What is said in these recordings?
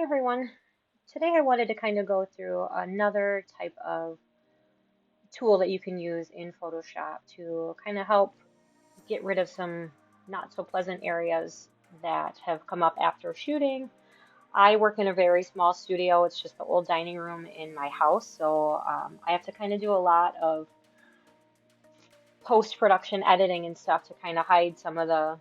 everyone. Today I wanted to kind of go through another type of tool that you can use in Photoshop to kind of help get rid of some not so pleasant areas that have come up after shooting. I work in a very small studio. It's just the old dining room in my house, so I have to kind of do a lot of post-production editing and stuff to kind of hide some of the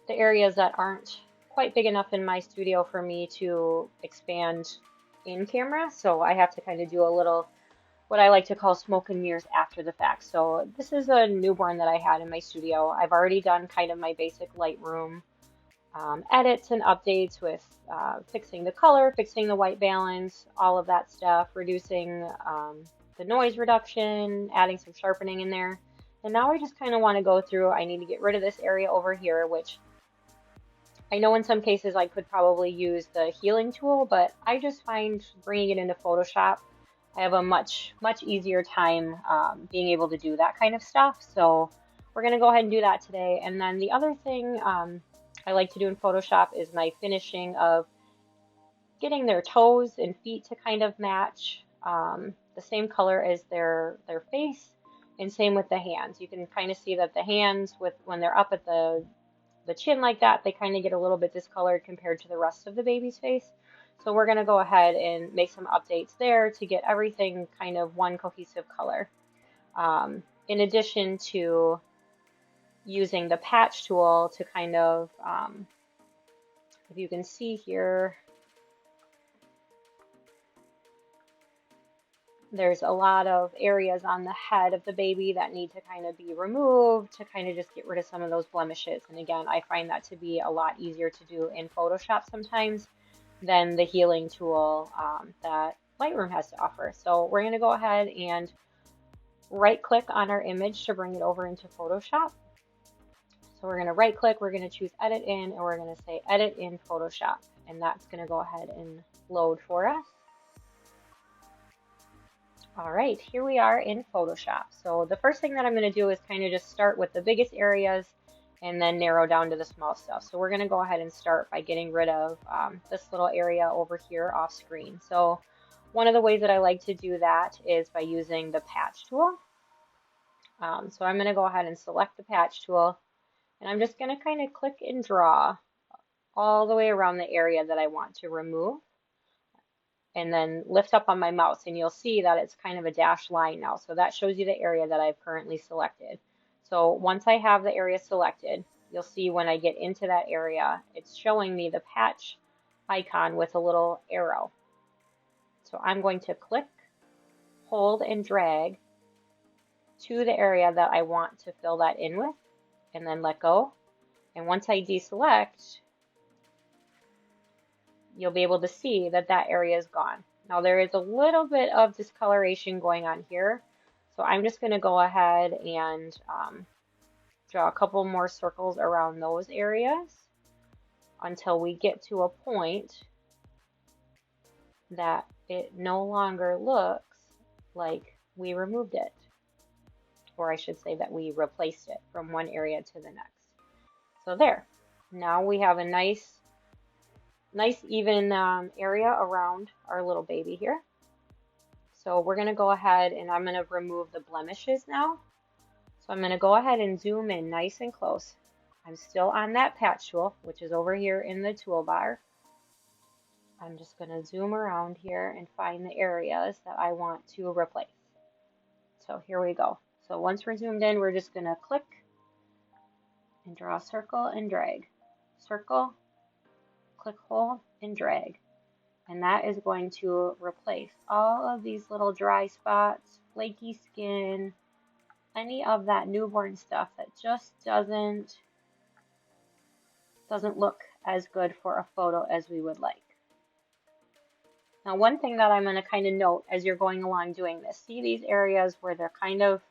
areas that aren't quite big enough in my studio for me to expand in camera. So I have to kind of do a little, what I like to call smoke and mirrors after the fact. So this is a newborn that I had in my studio. I've already done kind of my basic Lightroom edits and updates with fixing the color, fixing the white balance, all of that stuff, reducing the noise reduction, adding some sharpening in there. And now I just kind of want to go through, I need to get rid of this area over here, which I know in some cases I could probably use the healing tool, but I just find bringing it into Photoshop, I have a much easier time being able to do that kind of stuff. So we're going to go ahead and do that today. And then the other thing I like to do in Photoshop is my finishing of getting their toes and feet to kind of match the same color as their face, and same with the hands. You can kind of see that the hands, when they're up at the chin like that, they kind of get a little bit discolored compared to the rest of the baby's face. So we're going to go ahead and make some updates there to get everything kind of one cohesive color. In addition to using the patch tool to kind of, if you can see here, there's a lot of areas on the head of the baby that need to kind of be removed to kind of just get rid of some of those blemishes. And again, I find that to be a lot easier to do in Photoshop sometimes than the healing tool that Lightroom has to offer. So we're going to go ahead and right click on our image to bring it over into Photoshop. So we're going to right click, we're going to choose edit in, and we're going to say edit in Photoshop. And that's going to go ahead and load for us. All right, here we are in Photoshop. So the first thing that I'm going to do is kind of just start with the biggest areas and then narrow down to the small stuff. So we're going to go ahead and start by getting rid of this little area over here off screen. So one of the ways that I like to do that is by using the patch tool. So I'm going to go ahead and select the patch tool, and I'm just going to kind of click and draw all the way around the area that I want to remove, and then lift up on my mouse, and you'll see that it's kind of a dashed line now. So that shows you the area that I've currently selected. So once I have the area selected, you'll see when I get into that area, it's showing me the patch icon with a little arrow. So I'm going to click, hold, and drag to the area that I want to fill that in with, and then let go. And once I deselect, you'll be able to see that that area is gone. Now there is a little bit of discoloration going on here, so I'm just going to go ahead and draw a couple more circles around those areas until we get to a point that it no longer looks like we removed it, or I should say that we replaced it from one area to the next. So there, now we have a nice even area around our little baby here. So we're going to go ahead and I'm going to remove the blemishes now. So I'm going to go ahead and zoom in nice and close. I'm still on that patch tool, which is over here in the toolbar. I'm just going to zoom around here and find the areas that I want to replace. So here we go. So once we're zoomed in, we're just going to click and draw a circle and drag. Circle, click, hold, and drag. And that is going to replace all of these little dry spots, flaky skin, any of that newborn stuff that just doesn't look as good for a photo as we would like. Now, one thing that I'm going to kind of note as you're going along doing this, see these areas where they're kind of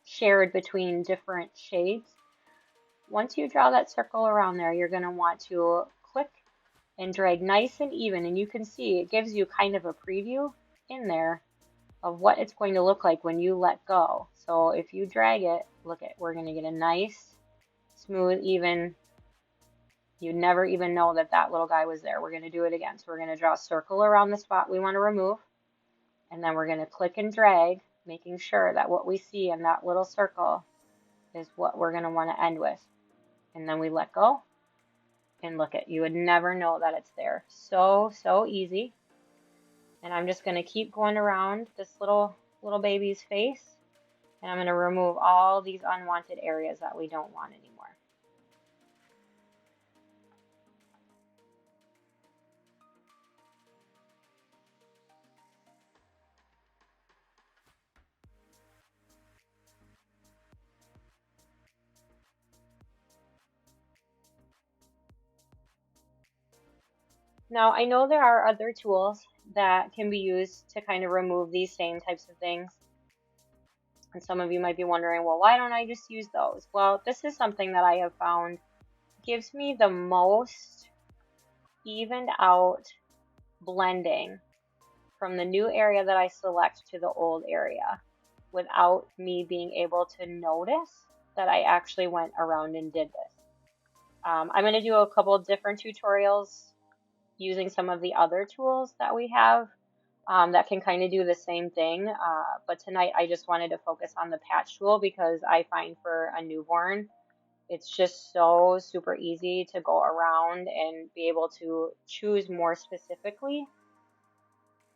shared between different shades? Once you draw that circle around there, you're going to want to click and drag nice and even, and you can see it gives you kind of a preview in there of what it's going to look like when you let go. So if you drag it, look at, we're going to get a nice, smooth, even You never even know that that little guy was there. We're going to do it again. So we're going to draw a circle around the spot we want to remove, and then we're going to click and drag, making sure that what we see in that little circle is what we're going to want to end with. And then we let go, and look at, you would never know that it's there. So, so easy. And I'm just going to keep going around this little baby's face, and I'm going to remove all these unwanted areas that we don't want anymore. Now, I know there are other tools that can be used to kind of remove these same types of things. And some of you might be wondering, well, why don't I just use those? Well, this is something that I have found gives me the most evened out blending from the new area that I select to the old area without me being able to notice that I actually went around and did this. I'm going to do a couple of different tutorials using some of the other tools that we have that can kind of do the same thing. But tonight I just wanted to focus on the patch tool because I find for a newborn, it's just so super easy to go around and be able to choose more specifically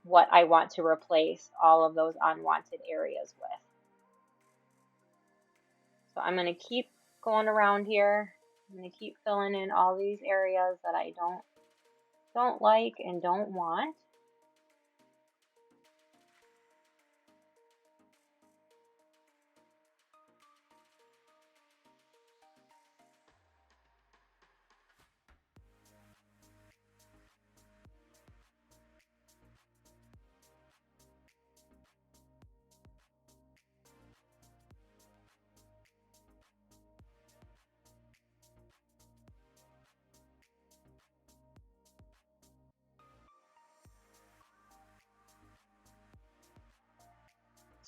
what I want to replace all of those unwanted areas with. So I'm going to keep going around here. I'm going to keep filling in all these areas that I don't like and don't want.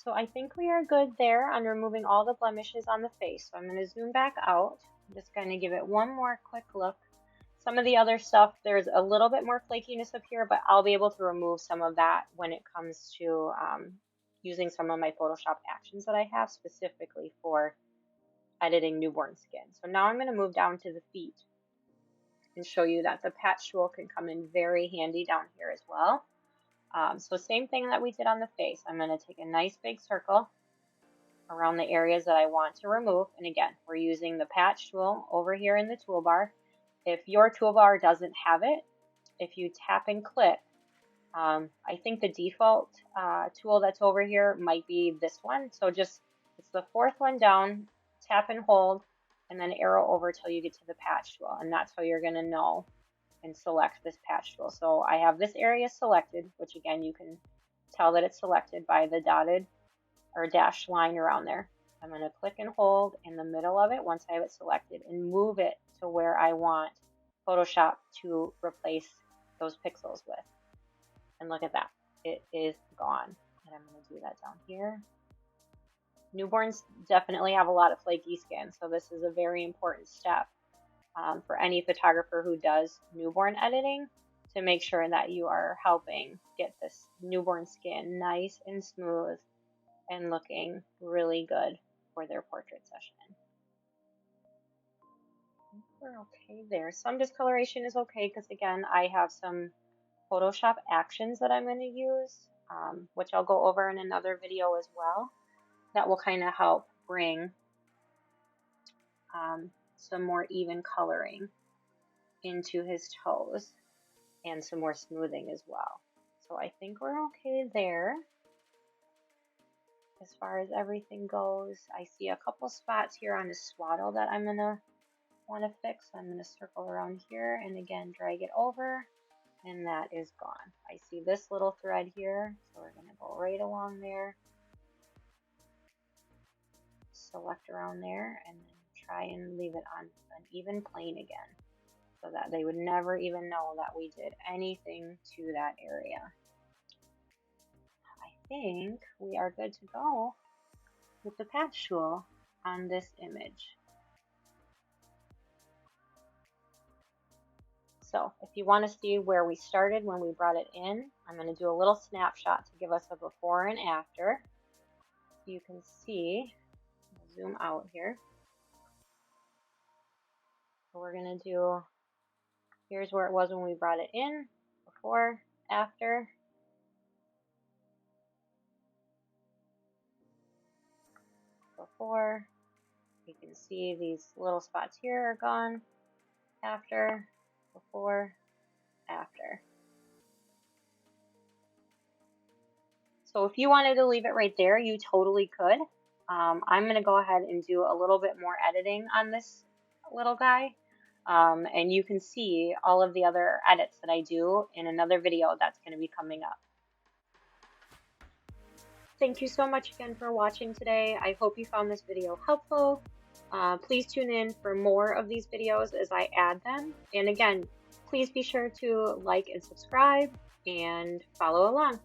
So I think we are good there on removing all the blemishes on the face. So I'm going to zoom back out. I'm just going to give it one more quick look. Some of the other stuff, there's a little bit more flakiness up here, but I'll be able to remove some of that when it comes to using some of my Photoshop actions that I have specifically for editing newborn skin. So now I'm going to move down to the feet and show you that the patch tool can come in very handy down here as well. So same thing that we did on the face. I'm going to take a nice big circle around the areas that I want to remove. And again, we're using the patch tool over here in the toolbar. If your toolbar doesn't have it, if you tap and click, I think the default tool that's over here might be this one. So just, it's the fourth one down, tap and hold, and then arrow over till you get to the patch tool. And that's how you're going to know and select this patch tool. So I have this area selected, which again, you can tell that it's selected by the dotted or dashed line around there. I'm going to click and hold in the middle of it once I have it selected and move it to where I want Photoshop to replace those pixels with. And look at that, it is gone. And I'm going to do that down here. Newborns definitely have a lot of flaky skin, so this is a very important step for any photographer who does newborn editing, to make sure that you are helping get this newborn skin nice and smooth and looking really good for their portrait session. We're okay there. Some discoloration is okay because again, I have some Photoshop actions that I'm going to use, which I'll go over in another video as well, that will kind of help bring some more even coloring into his toes and some more smoothing as well. So I think we're okay there. As far as everything goes, I see a couple spots here on his swaddle that I'm gonna want to fix. So I'm gonna circle around here and again drag it over, and that is gone. I see this little thread here, so we're gonna go right along there, select around there, and then try and leave it on an even plane again, so that they would never even know that we did anything to that area. I think we are good to go with the patch tool on this image. So if you want to see where we started when we brought it in, I'm going to do a little snapshot to give us a before and after. So you can see, I'll zoom out here. So we're going to do, here's where it was when we brought it in, before, after. Before, you can see these little spots here are gone. After, before, after. So if you wanted to leave it right there, you totally could. I'm going to go ahead and do a little bit more editing on this little guy. And you can see all of the other edits that I do in another video that's going to be coming up. Thank you so much again for watching today. I hope you found this video helpful. Please tune in for more of these videos as I add them. And again, please be sure to like and subscribe and follow along.